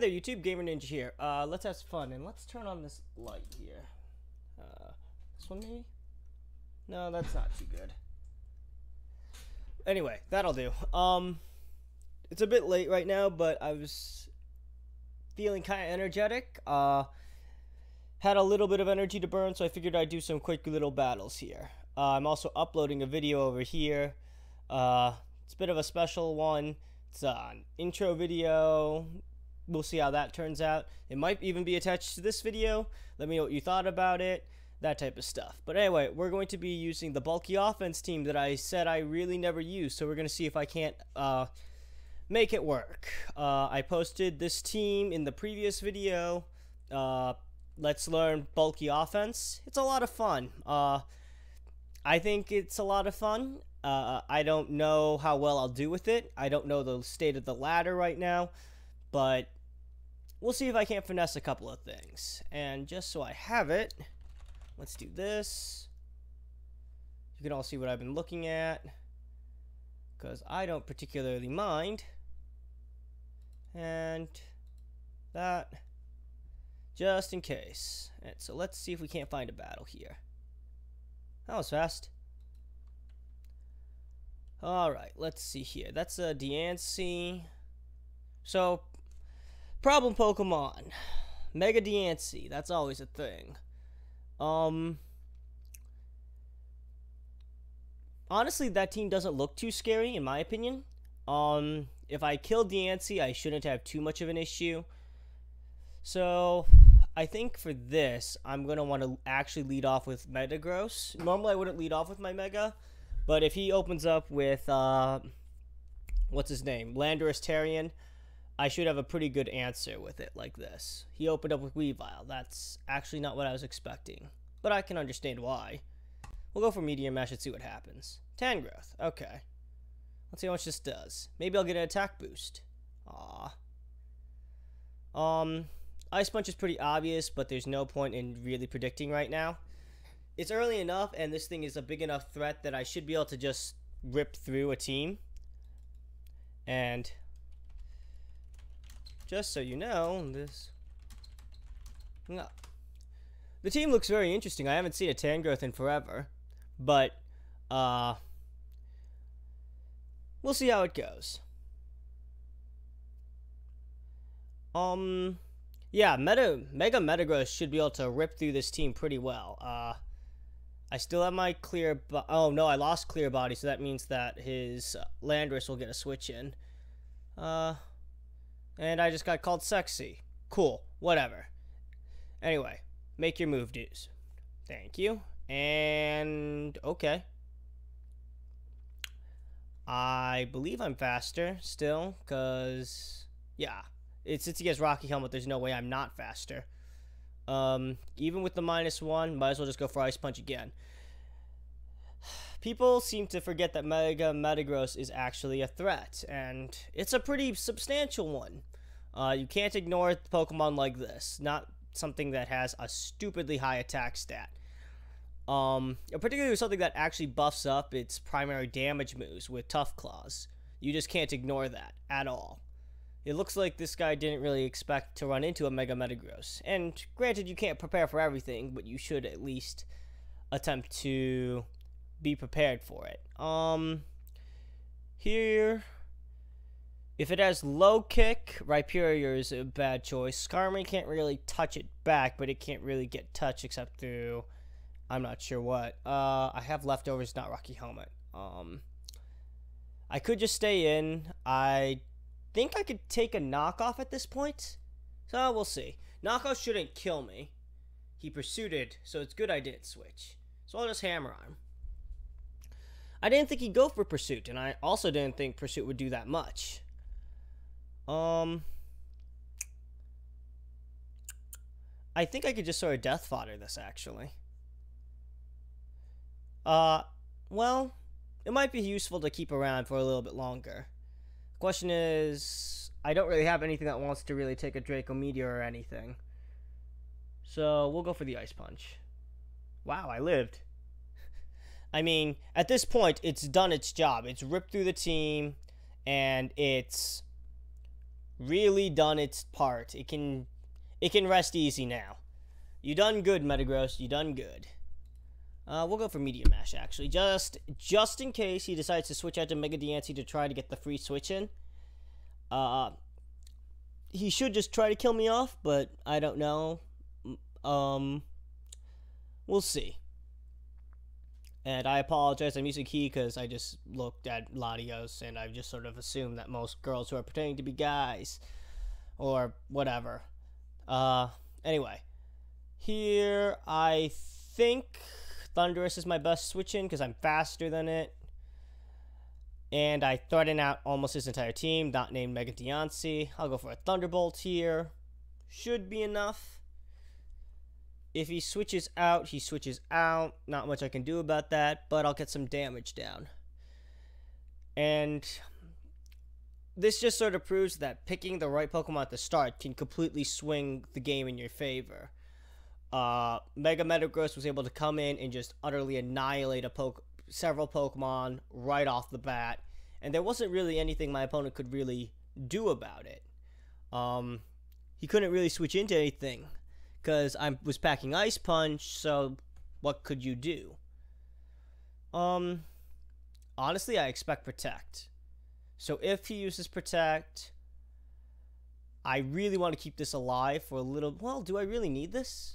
there, YouTube. Gamer Ninja here. Let's have fun, and let's turn on this light here. This one maybe? No, that's not too good. Anyway, that'll do. It's a bit late right now, but I was feeling kind of energetic. Had a little bit of energy to burn, so I figured I'd do some quick little battles here. I'm also uploading a video over here. It's a bit of a special one. It's an intro video. We'll see how that turns out. It might even be attached to this video. Let me know what you thought about it. That type of stuff. But anyway, we're going to be using the bulky offense team that I said I really never use. So we're going to see if I can't make it work. I posted this team in the previous video. Let's learn bulky offense. It's a lot of fun. I think it's a lot of fun. I don't know how well I'll do with it. I don't know the state of the ladder right now, but we'll see if I can't finesse a couple of things. And just so I have it, let's do this. You can all see what I've been looking at, because I don't particularly mind. And that, just in case. And so let's see if we can't find a battle here. That was fast. Alright, let's see here. That's a Diancie. So, problem Pokemon. Mega Diancie. That's always a thing. Honestly, that team doesn't look too scary, in my opinion. If I kill Diancie, I shouldn't have too much of an issue. So, I think for this, I'm going to want to actually lead off with Metagross. Normally, I wouldn't lead off with my Mega. But if he opens up with, what's his name? Landorus Terrien, I should have a pretty good answer with it like this. He opened up with Weavile. That's actually not what I was expecting. But I can understand why. We'll go for Meteor Mash and see what happens. Tangrowth. Okay. Let's see how much this does. Maybe I'll get an attack boost. Ice Punch is pretty obvious, but there's no point in really predicting right now. It's early enough, and this thing is a big enough threat that I should be able to just rip through a team. And just so you know, the team looks very interesting. I haven't seen a Tangrowth in forever, but we'll see how it goes. Yeah, Mega Metagross should be able to rip through this team pretty well. I still have my clear... Oh, no, I lost Clear Body, so that means that his Landorus will get a switch in. And I just got called sexy. Cool. Whatever. Anyway, make your move, dudes. Thank you. And... okay. I believe I'm faster still, because... yeah. Since he has Rocky Helmet, there's no way I'm not faster. Even with the -1, might as well just go for Ice Punch again. People seem to forget that Mega Metagross is actually a threat, and it's a pretty substantial one. You can't ignore Pokemon like this, not something that has a stupidly high attack stat. Particularly something that actually buffs up its primary damage moves with Tough Claws. You just can't ignore that at all. It looks like this guy didn't really expect to run into a Mega Metagross. And granted, you can't prepare for everything, but you should at least attempt to be prepared for it. Here, if it has low kick, Rhyperior is a bad choice. Skarmory can't really touch it back, but it can't really get touched except through, I'm not sure what. I have leftovers, not Rocky Helmet. I could just stay in. I think I could take a knockoff at this point, so we'll see. Knockoff shouldn't kill me. He pursued, so it's good I didn't switch. So I'll just hammer on him. I didn't think he'd go for Pursuit, and I also didn't think Pursuit would do that much. I think I could just sort of Death Fodder this, actually. Well, it might be useful to keep around for a little bit longer. Question is, I don't really have anything that wants to really take a Draco Meteor or anything. So, we'll go for the Ice Punch. Wow, I lived. I mean, at this point, it's done its job. It's ripped through the team, and it's really done its part. It can rest easy now. You done good, Metagross. You done good. We'll go for Medium Mash, actually. Just in case he decides to switch out to Mega Diancie to try to get the free switch in. He should just try to kill me off, but I don't know. We'll see. And I apologize, I'm using he because I just looked at Latios and I've just sort of assumed that most girls who are pretending to be guys or whatever. Anyway. Here, I think Thundurus is my best switch in because I'm faster than it. And I threaten out almost his entire team, not named Mega Diancie. I'll go for a Thunderbolt here. Should be enough. If he switches out, he switches out. Not much I can do about that, but I'll get some damage down. And this just sort of proves that picking the right Pokemon at the start can completely swing the game in your favor. Mega Metagross was able to come in and just utterly annihilate several Pokemon right off the bat, and there wasn't really anything my opponent could really do about it. He couldn't really switch into anything because I was packing Ice Punch, so what could you do? Honestly, I expect Protect. So if he uses Protect, I really want to keep this alive for a little. Well, do I really need this?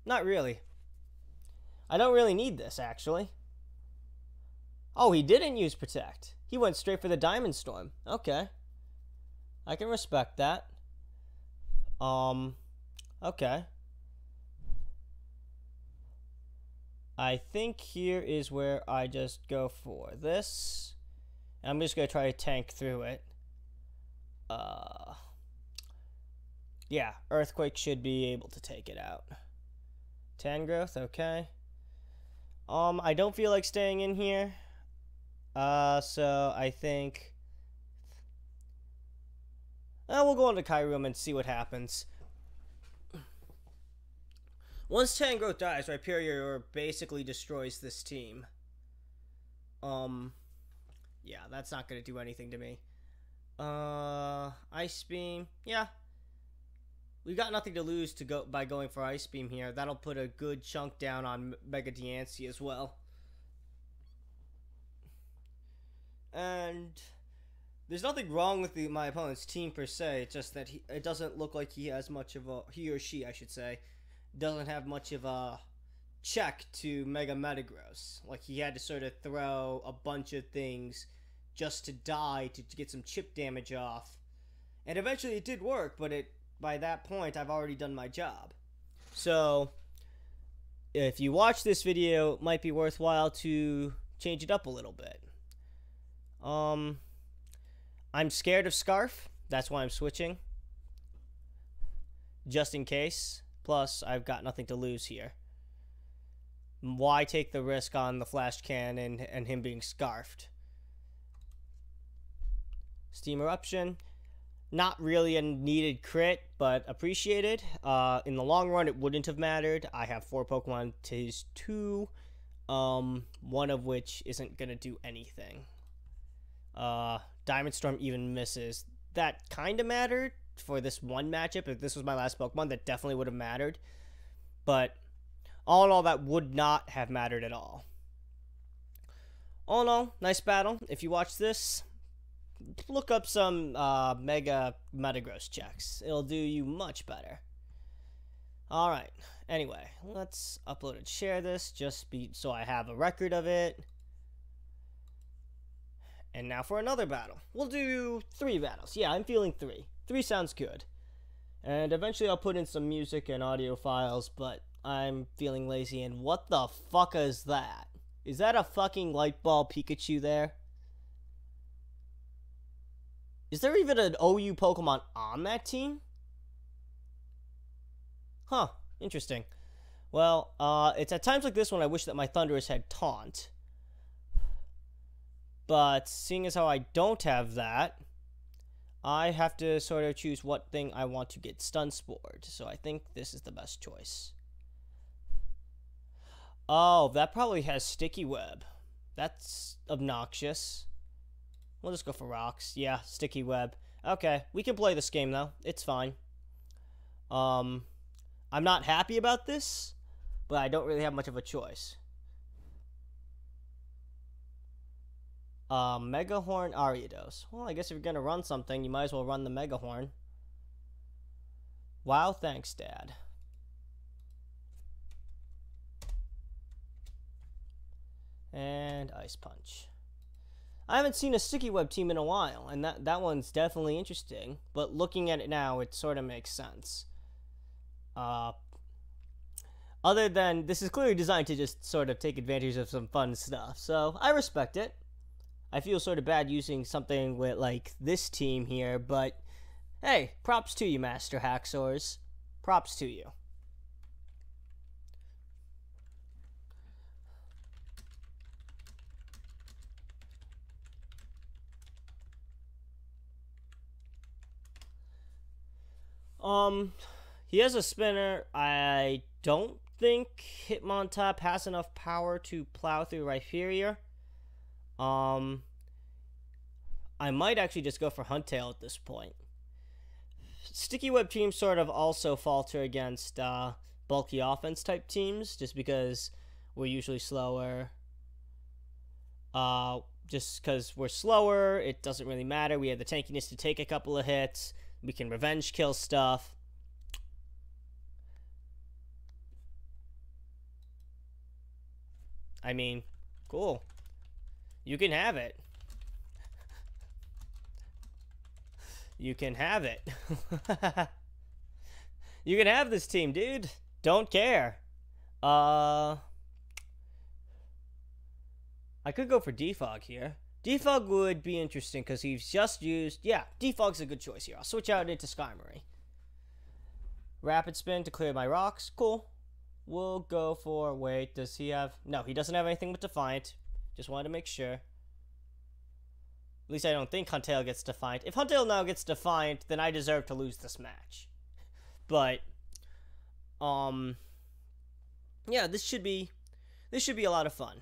Not really. I don't really need this, actually. Oh, he didn't use Protect. He went straight for the Diamond Storm. Okay. I can respect that. Okay. I think here is where I just go for this. I'm just going to try to tank through it. Yeah, Earthquake should be able to take it out. Tangrowth, okay. I don't feel like staying in here. So I think we'll go into Kyurem and see what happens. Once Tangrowth dies, Rhyperior basically destroys this team. Yeah, that's not gonna do anything to me. Ice Beam, yeah. We got nothing to lose by going for Ice Beam here. That'll put a good chunk down on Mega Diancie as well. And there's nothing wrong with my opponent's team per se. It's just that it doesn't look like he has much of a, he or she, I should say, doesn't have much of a check to Mega Metagross. Like, he had to sort of throw a bunch of things just to die to get some chip damage off. And eventually it did work, but by that point, I've already done my job. So, if you watch this video, it might be worthwhile to change it up a little bit. I'm scared of Scarf. That's why I'm switching. Just in case. Plus, I've got nothing to lose here. Why take the risk on the Flash Cannon and him being scarfed? Steam Eruption. Not really a needed crit, but appreciated. In the long run, it wouldn't have mattered. I have 4 Pokemon to his 2. One of which isn't going to do anything. Diamond Storm even misses. That kind of mattered for this one matchup. If this was my last Pokemon, that definitely would have mattered. But all in all, that would not have mattered at all. All in all, nice battle. If you watch this, look up some Mega Metagross checks. It'll do you much better. Alright, anyway, let's upload and share this so I have a record of it. And now for another battle. We'll do 3 battles. Yeah, I'm feeling 3. 3 sounds good. And eventually I'll put in some music and audio files, but I'm feeling lazy. And what the fuck is that? Is that a fucking light ball Pikachu there? Is there even an OU Pokemon on that team? Huh, interesting. Well, it's at times like this when I wish that my Thundurus had Taunt. But seeing as how I don't have that, I have to sort of choose what thing I want to get Stun Spored. So I think this is the best choice. Oh, that probably has Sticky Web. That's obnoxious. We'll just go for rocks. Yeah, sticky web. Okay, we can play this game though. It's fine. I'm not happy about this, but I don't really have much of a choice. Megahorn Ariados. Well, I guess if you're gonna run something, you might as well run the Megahorn. Wow, thanks, Dad. And Ice Punch. I haven't seen a Sticky Web team in a while, and that one's definitely interesting. But looking at it now, it sort of makes sense. Other than, this is clearly designed to just sort of take advantage of some fun stuff. So, I respect it. I feel sort of bad using something with, like, this team here, but hey, props to you, Master Haxors. Props to you. He has a spinner. I don't think Hitmontop has enough power to plow through Rhyperior. I might actually just go for Huntail at this point. Sticky Web teams sort of also falter against bulky offense type teams, just because we're usually slower. Just because we're slower, it doesn't really matter. We have the tankiness to take a couple of hits. We can revenge kill stuff. I mean, cool. You can have it. You can have it. You can have this team, dude. Don't care. I could go for Defog here. Defog would be interesting because he's just used... Yeah, Defog's a good choice here. I'll switch out into Skarmory. Rapid Spin to clear my rocks. Cool. We'll go for... Wait, does he have... No, he doesn't have anything with Defiant. Just wanted to make sure. At least I don't think Huntail gets Defiant. If Huntail now gets Defiant, then I deserve to lose this match. But, yeah, this should be a lot of fun.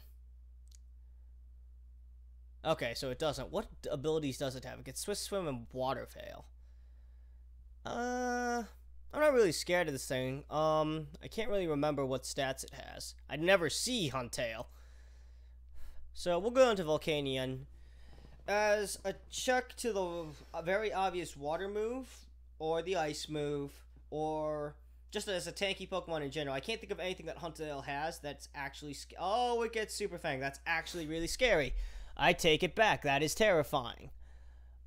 Okay, so it doesn't. What abilities does it have? It gets Swift Swim and Water Veil. I'm not really scared of this thing. I can't really remember what stats it has. I never see Huntail. So we'll go into Volcanion. As a check to the very obvious water move, or the ice move, or just as a tanky Pokemon in general. I can't think of anything that Huntail has that's actually... Oh, it gets Super Fang. That's actually really scary. I take it back. That is terrifying.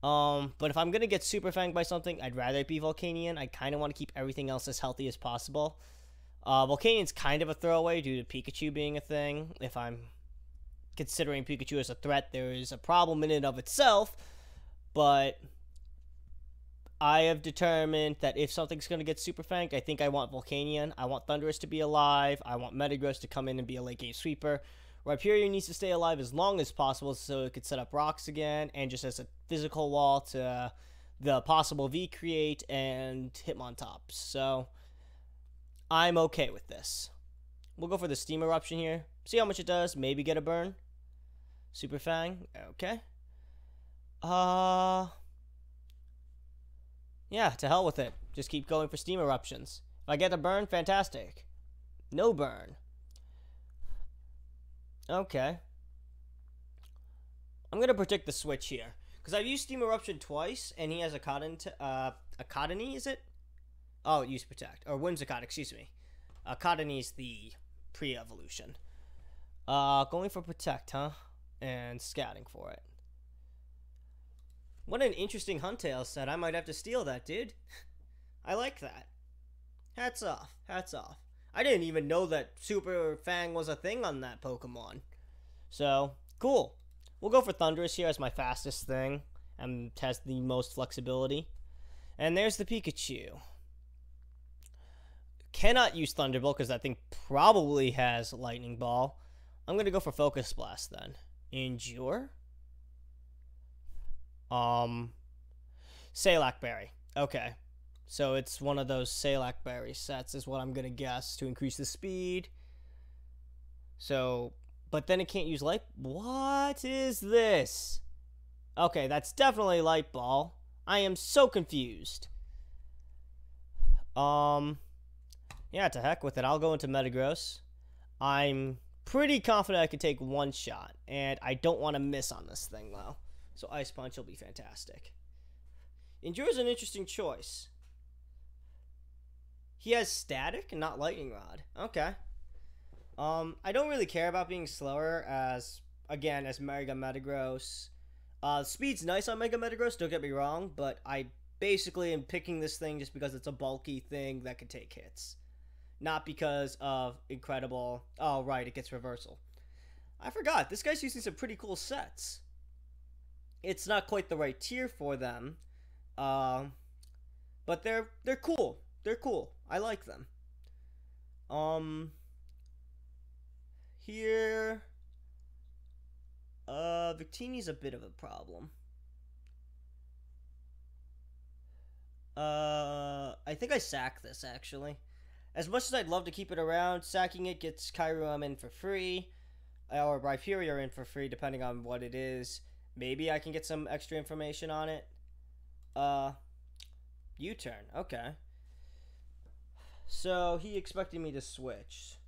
But if I'm going to get Super Fanged by something, I'd rather it be Volcanion. I kind of want to keep everything else as healthy as possible. Volcanion's kind of a throwaway due to Pikachu being a thing. If I'm considering Pikachu as a threat, there is a problem in and of itself. But I have determined that if something's going to get Super Fanged, I think I want Volcanion. I want Thundurus to be alive. I want Metagross to come in and be a late game sweeper. Rhyperior needs to stay alive as long as possible so it could set up rocks again, and just as a physical wall to the possible V-Create and Hitmontops. So, I'm okay with this. We'll go for the Steam Eruption here. See how much it does. Maybe get a burn. Super Fang. Okay. Yeah, to hell with it. Just keep going for Steam Eruptions. If I get a burn, fantastic. No burn. Okay. I'm going to predict the switch here. Because I've used Steam Eruption twice, and he has a Cottonee, is it? Oh, it used Protect. Or Whimsicott, excuse me. Cottonee's the pre-evolution. Going for Protect, huh? And scouting for it. What an interesting Huntail set. I might have to steal that, dude. I like that. Hats off. Hats off. I didn't even know that Super Fang was a thing on that Pokemon. So, cool. We'll go for Thundurus here as my fastest thing, and has the most flexibility. And there's the Pikachu. Cannot use Thunderbolt because that thing probably has Lightning Ball. I'm going to go for Focus Blast then. Endure? Salac Berry. Okay. So it's one of those Salac Berry sets is what I'm going to guess to increase the speed. So, but then it can't use light. What is this? Okay, that's definitely Light Ball. I am so confused. Yeah, to heck with it. I'll go into Metagross. I'm pretty confident I could take one shot, and I don't want to miss on this thing, though. So Ice Punch will be fantastic. Endure's an interesting choice. He has Static and not Lightning Rod. Okay. I don't really care about being slower as Mega Metagross. Speed's nice on Mega Metagross, don't get me wrong, but I basically am picking this thing just because it's a bulky thing that can take hits. Not because of incredible... Oh, right, it gets reversal. I forgot, this guy's using some pretty cool sets. It's not quite the right tier for them. But they're cool. They're cool. I like them. Here... Victini's a bit of a problem. I think I sack this, actually. As much as I'd love to keep it around, sacking it gets Kyurem in for free, or Rhyperior in for free, depending on what it is. Maybe I can get some extra information on it. U-turn, okay. So, he expected me to switch.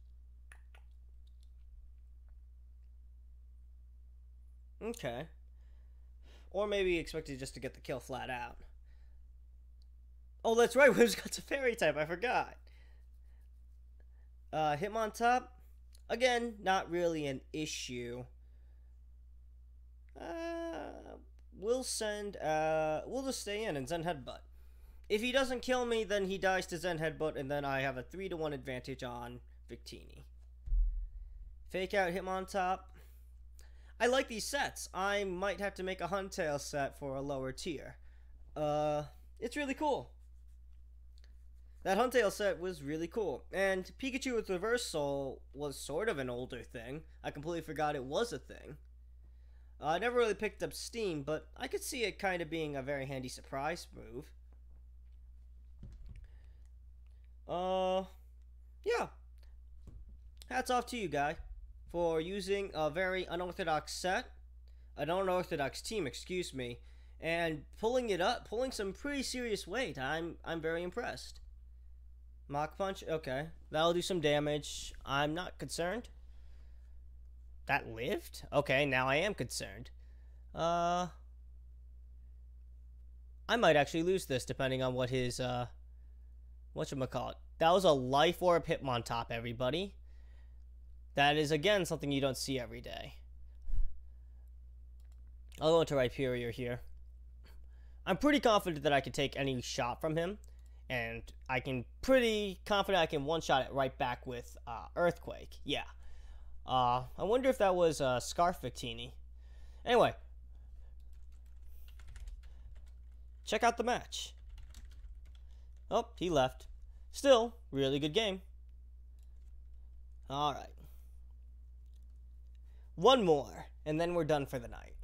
Okay. Or maybe he expected just to get the kill flat out. Oh, that's right, Whimsicott's a fairy type, I forgot. Hitmontop, again, not really an issue. We'll just stay in and Zen Headbutt. If he doesn't kill me, then he dies to Zen Headbutt, and then I have a 3-1 advantage on Victini. Fake out Hitmontop. I like these sets. I might have to make a Huntail set for a lower tier. It's really cool. That Huntail set was really cool. And Pikachu with Reversal was sort of an older thing. I completely forgot it was a thing. I never really picked up Steam, but I could see it kind of being a very handy surprise move. Yeah. Hats off to you, guy, for using a very unorthodox set, an unorthodox team, excuse me, and pulling some pretty serious weight. I'm very impressed. Mach Punch, okay. That'll do some damage. I'm not concerned. That lived? Okay, now I am concerned. I might actually lose this depending on what his, whatchamacallit. That was a Life Orb Hitmontop, everybody. That is, again, something you don't see every day. I'll go into Rhyperior here. I'm pretty confident that I can take any shot from him. And I can pretty confident I can one-shot it right back with Earthquake. Yeah. I wonder if that was Scarf Victini. Anyway. Check out the match. Oh, he left. Still, really good game. Alright. One more, and then we're done for the night.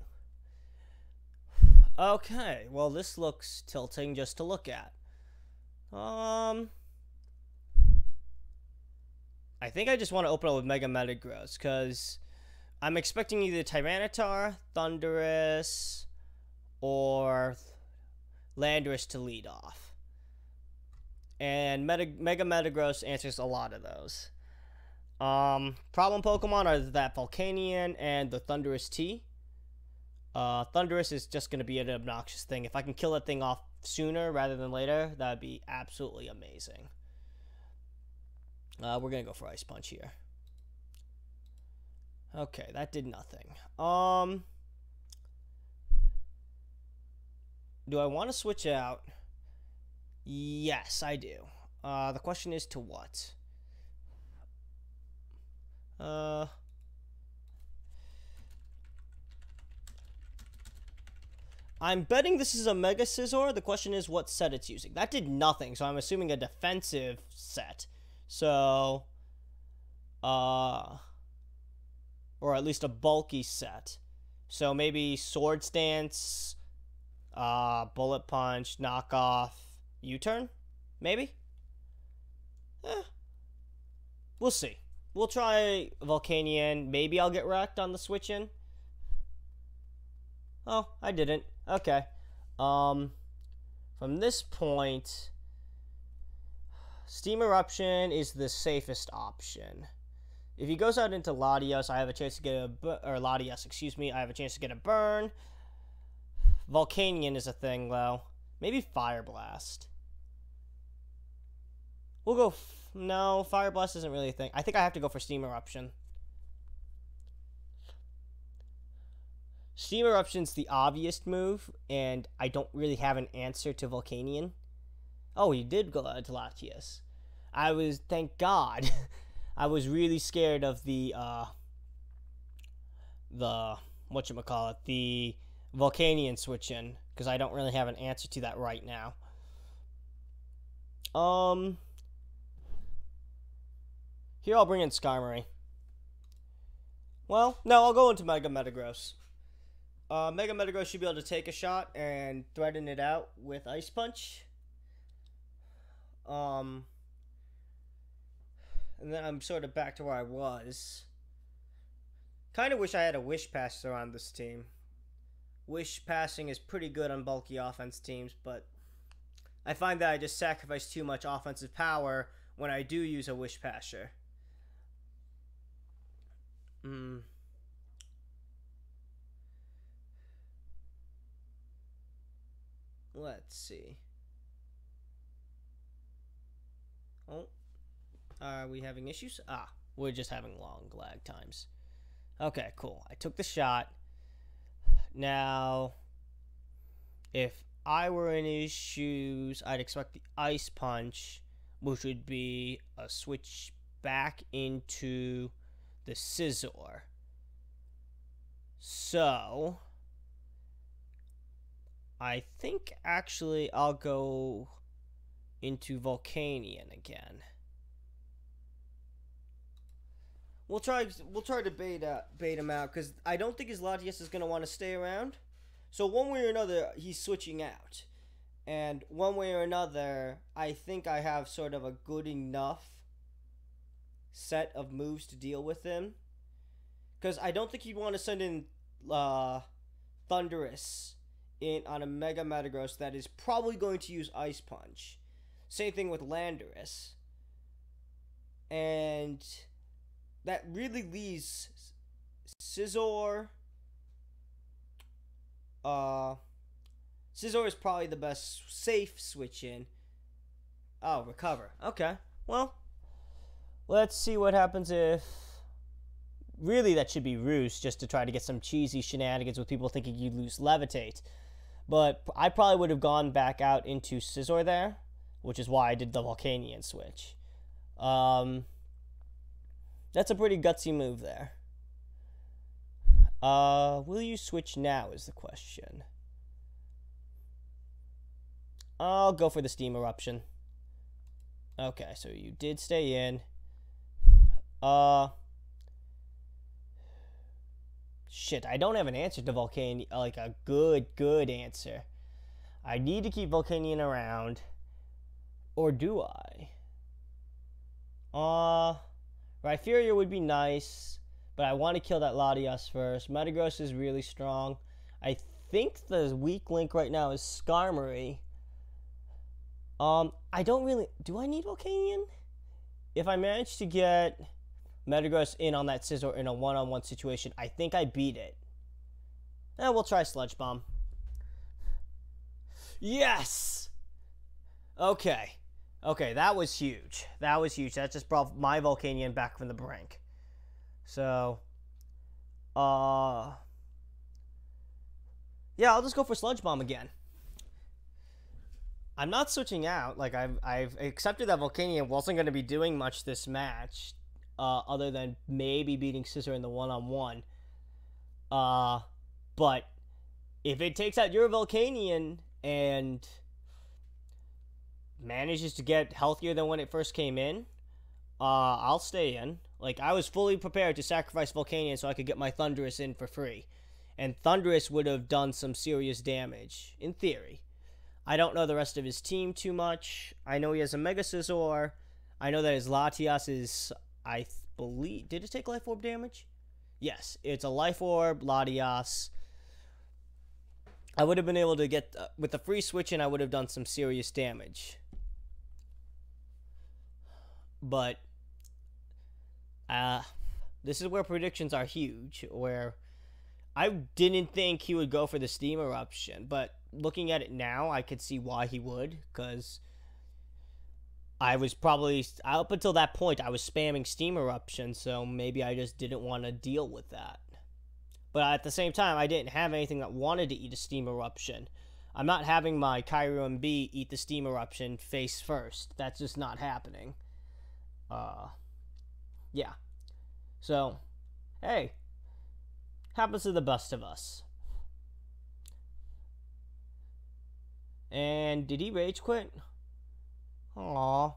Okay, well this looks tilting just to look at. I think I just want to open up with Mega Metagross, because I'm expecting either Tyranitar, Thundurus, or Landorus to lead off. And Mega Metagross answers a lot of those. Problem Pokemon are that Volcanion and the Thundurus T. Thundurus is just going to be an obnoxious thing. If I can kill that thing off sooner rather than later, that would be absolutely amazing. We're going to go for Ice Punch here. Okay, that did nothing. Do I want to switch out? Yes, I do. The question is to what? I'm betting this is a Mega Scizor. The question is what set it's using. That did nothing, so I'm assuming a defensive set. So, or at least a bulky set. So maybe Sword Stance, Bullet Punch, Knockoff, U-turn? Maybe? We'll see. We'll try Volcanion. Maybe I'll get wrecked on the switch-in. Oh, I didn't. Okay. From this point, Steam Eruption is the safest option. If he goes out into Latios, I have a chance to get Latias, excuse me, I have a chance to get a burn. Volcanion is a thing, though. Maybe Fire Blast. We'll go... no, Fire Blast isn't really a thing. I think I have to go for Steam Eruption. Steam Eruption's the obvious move, and I don't really have an answer to Volcanion. Oh, he did go to Latias. Thank God. I was really scared of the whatchamacallit, the Volcanion switch in, because I don't really have an answer to that right now. Here I'll bring in Skarmory. Well, no, I'll go into Mega Metagross. Mega Metagross should be able to take a shot and threaten it out with Ice Punch. And then I'm sort of back to where I was. Kind of wish I had a Wish Passer on this team. Wish passing is pretty good on bulky offense teams, but I find that I just sacrifice too much offensive power when I do use a Wish Passer. Let's see. Oh. Are we having issues? Ah, we're just having long lag times. Okay, cool. I took the shot. Now, if I were in his shoes, I'd expect the Ice Punch, which would be a switch back into the Scizor. So, I think actually I'll go into Volcanion again. We'll try to bait him out, because I don't think his Latias is going to want to stay around. So one way or another, he's switching out. And one way or another, I think I have sort of a good enough set of moves to deal with him. Because I don't think he'd want to send in Thundurus on a Mega Metagross that is probably going to use Ice Punch. Same thing with Landorus. And that really leaves Scizor. Scizor is probably the best safe switch in. Oh, Recover. Okay. Well, let's see what happens if... Really, that should be Roost, just to try to get some cheesy shenanigans with people thinking you'd lose Levitate. But I probably would have gone back out into Scizor there, which is why I did the Volcanion switch. That's a pretty gutsy move there. Will you switch now is the question. I'll go for the Steam Eruption. Okay, so you did stay in. Shit, I don't have an answer to Volcanion, like a good answer. I need to keep Volcanion around. Or do I? Rhyperior would be nice, but I want to kill that Latias first. Metagross is really strong. I think the weak link right now is Skarmory. I don't really... Do I need Volcanion? If I manage to get Metagross in on that Scizor in a one-on-one situation, I think I beat it. We'll try Sludge Bomb. Yes! Okay. Okay, that was huge. That was huge. That just brought my Volcanion back from the brink. So, yeah, I'll just go for Sludge Bomb again. I'm not switching out. Like, I've accepted that Volcanion wasn't going to be doing much this match, other than maybe beating Scizor in the one-on-one. But if it takes out your Volcanion and manages to get healthier than when it first came in, I'll stay in. Like, I was fully prepared to sacrifice Volcanion so I could get my Thundurus in for free. And Thundurus would have done some serious damage, in theory. I don't know the rest of his team too much. I know he has a Mega Scizor. I know that his Latias is, I believe... Did it take Life Orb damage? Yes, it's a Life Orb, Latias. I would have been able to get, with the free switch in, I would have done some serious damage. But, this is where predictions are huge, where I didn't think he would go for the Steam Eruption, but looking at it now, I could see why he would, because I was probably, up until that point, I was spamming Steam Eruption, so maybe I just didn't want to deal with that. But at the same time, I didn't have anything that wanted to eat a Steam Eruption. I'm not having my Kyrie MB eat the Steam Eruption face first. That's just not happening. Yeah. So, hey. Happens to the best of us. And did he rage quit? Aww.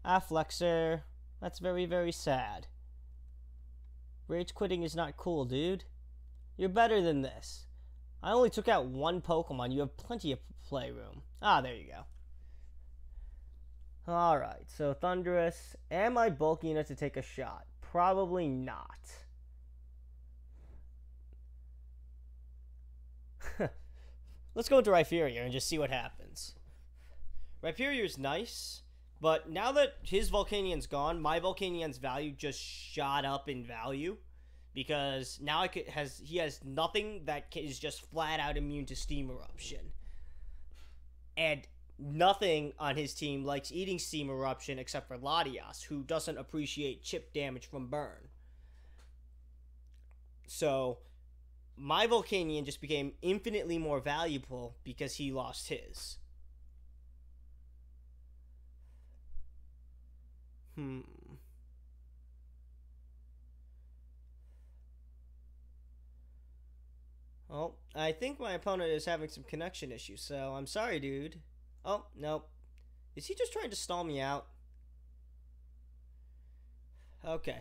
Afflexer. That's very, very sad. Rage quitting is not cool, dude. You're better than this. I only took out one Pokemon. You have plenty of playroom. Ah, there you go. Alright, so Thundurus. Am I bulky enough to take a shot? Probably not. Let's go into Rhyperior and just see what happens. Rhyperior's nice, but now that his Volcanian's gone, my Volcanian's value just shot up in value. Because now he has nothing that is just flat out immune to Steam Eruption. And nothing on his team likes eating Steam Eruption except for Latias, who doesn't appreciate chip damage from burn. So, my Volcanion just became infinitely more valuable because he lost his. Well, I think my opponent is having some connection issues, so I'm sorry, dude. Oh, no. Is he just trying to stall me out? Okay.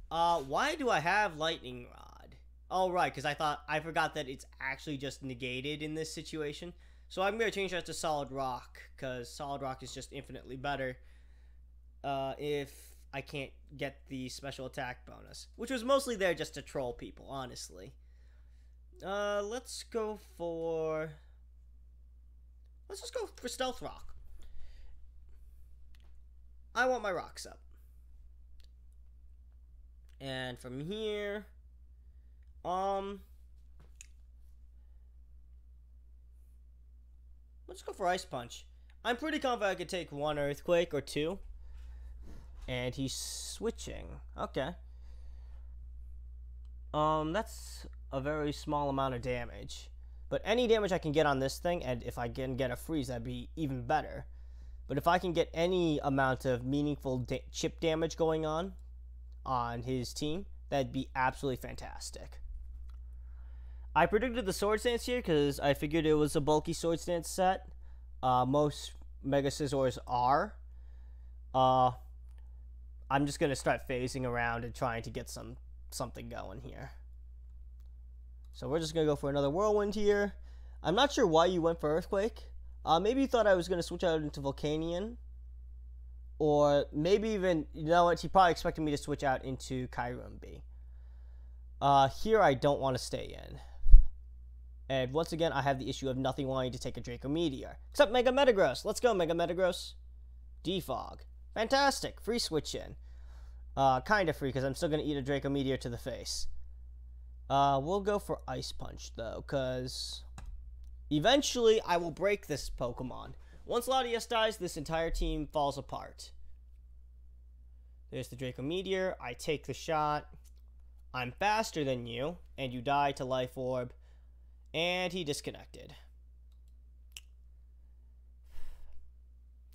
Why do I have Lightning Rod? Oh, right, because I forgot that it's actually just negated in this situation. So I'm going to change that to Solid Rock, because Solid Rock is just infinitely better if I can't get the special attack bonus. Which was mostly there just to troll people, honestly. Let's just go for Stealth Rock. I want my rocks up. And from here, let's go for Ice Punch. I'm pretty confident I could take one Earthquake or two. And he's switching. Okay. That's a very small amount of damage. But any damage I can get on this thing, and if I can get a freeze, that'd be even better. But if I can get any amount of meaningful chip damage going on his team, that'd be absolutely fantastic. I predicted the Swords Dance here because I figured it was a bulky Swords Dance set. Most Mega Scizors are. I'm just going to start phasing around and trying to get something going here. So we're just going to go for another Whirlwind here. I'm not sure why you went for Earthquake. Maybe you thought I was going to switch out into Volcanion. Or maybe even, you know what, he probably expected me to switch out into Kyurem B. Here I don't want to stay in. And once again, I have the issue of nothing wanting to take a Draco Meteor. Except Mega Metagross. Let's go, Mega Metagross. Defog. Fantastic. Free switch in. Kind of free, because I'm still going to eat a Draco Meteor to the face. We'll go for Ice Punch, though, because eventually I will break this Pokemon. Once Latias dies, this entire team falls apart. There's the Draco Meteor. I take the shot. I'm faster than you, and you die to Life Orb. And he disconnected.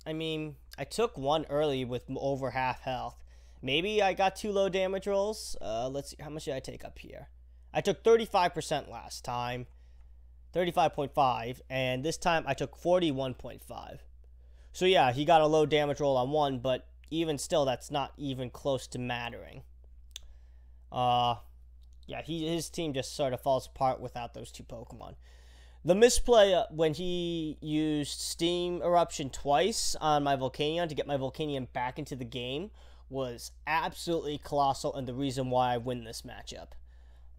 I mean, I took one early with over half health. Maybe I got 2 low damage rolls. Let's see. How much did I take up here? I took 35% last time. 35.5. And this time I took 41.5. So yeah, he got a low damage roll on one, but even still, that's not even close to mattering. Yeah, his team just sort of falls apart without those 2 Pokemon. The misplay when he used Steam Eruption twice on my Volcanion to get my Volcanion back into the game was absolutely colossal and the reason why I win this matchup.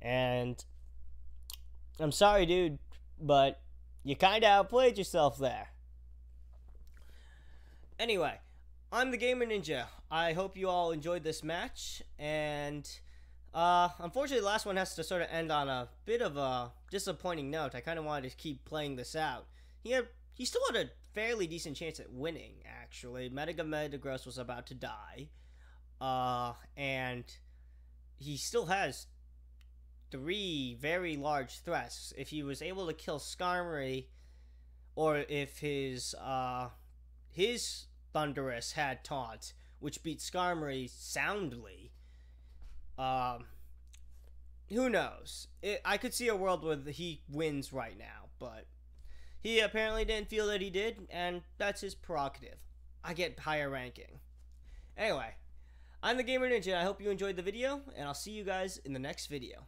And I'm sorry, dude, but You kind of outplayed yourself there. Anyway, I'm the Gamer Ninja. I hope you all enjoyed this match, and unfortunately the last one has to sort of end on a bit of a disappointing note. I kind of wanted to keep playing this out. He still had a fairly decent chance at winning, actually. Metagross was about to die, and he still has 3 very large threats. If he was able to kill Skarmory, or if his Thundurus had taunt, which beat Skarmory soundly, who knows? I could see a world where he wins right now, but he apparently didn't feel that he did, and that's his prerogative. I get higher ranking. Anyway, I'm the Gamer Ninja. I hope you enjoyed the video, and I'll see you guys in the next video.